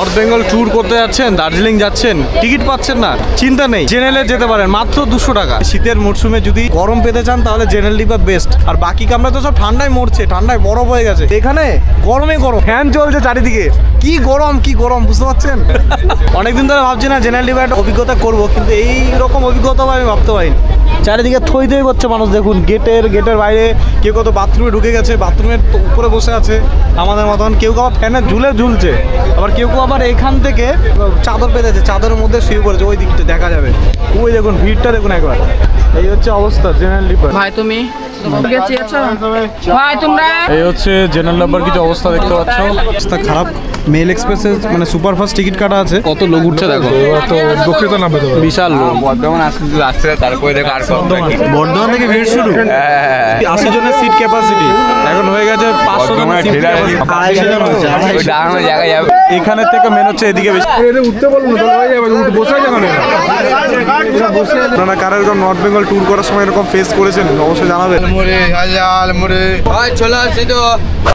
North Bengal tour করতে যাচ্ছেন, দার্জিলিং যাচ্ছেন, টিকিট পাচ্ছেন না, চিন্তা নেই, জেনারেলে যেতে পারেন মাত্র 200 টাকা। শীতের মরশুমে যদি গরম পেতে চান তাহলে জেনারেল ডিব্বা বেস্ট। আর বাকি কামরা তো সব ঠান্ডায় মরছে, ঠান্ডায় বরফ হয়ে গেছে। এখানে গরমে গরম, ফ্যান চলছে চারিদিকে, কি গরম বুঝতে পারছেন। অনেকদিন ধরে ভাবছি না জেনারেল ডিব্বা একটা অভিজ্ঞতা করবো, কিন্তু এই রকম অভিজ্ঞতা আমি ভাবতে পারিনি। চারিদিকে থই করছে মানুষ, দেখুন গেটের বাইরে কেউ কত বাথরুমে ঢুকে গেছে, বাথরুমের উপরে বসে আছে আমাদের মতন, কেউ আবার ফ্যানে ঝুলছে, আবার কেউ আবার এখান থেকে চাদর পেতেছে, চাদরের মধ্যে শুয়ে পড়েছে, ওই দিকটা দেখা যাবে। ওই দেখুন ভিড়টা দেখুন একবার, এই হচ্ছে অবস্থা জেনারেল ডিব্বা। ভাই তুমি ভাই তোমরা এই হচ্ছে জেনারেল ডিব্বার কিছু অবস্থা দেখতে পাচ্ছ, অবস্থা খারাপ। মেল এক্সপ্রেসের মানে সুপারফাস্ট টিকিট কাটা আছে, কত লোক উঠছে দেখো, তো দুঃখিত নামবে তো বিশাল লোক। বর্ধমান আসছে তারপরে দেখো আর বর্ধমান থেকে ভিড় শুরু। 80 জনের সিট ক্যাপাসিটি, এখন হয়ে গেছে 500 জনের সিট ক্যাপাসিটি। এখানে থেকে মেন হচ্ছে এদিকে বেশি উঠতে বলবো না, বসে আপনারা কারা এরকম নর্থ বেঙ্গল ট্যুর করার সময় এরকম ফেস করেছেন অবশ্যই জানাবেন। চলে আসছি তো।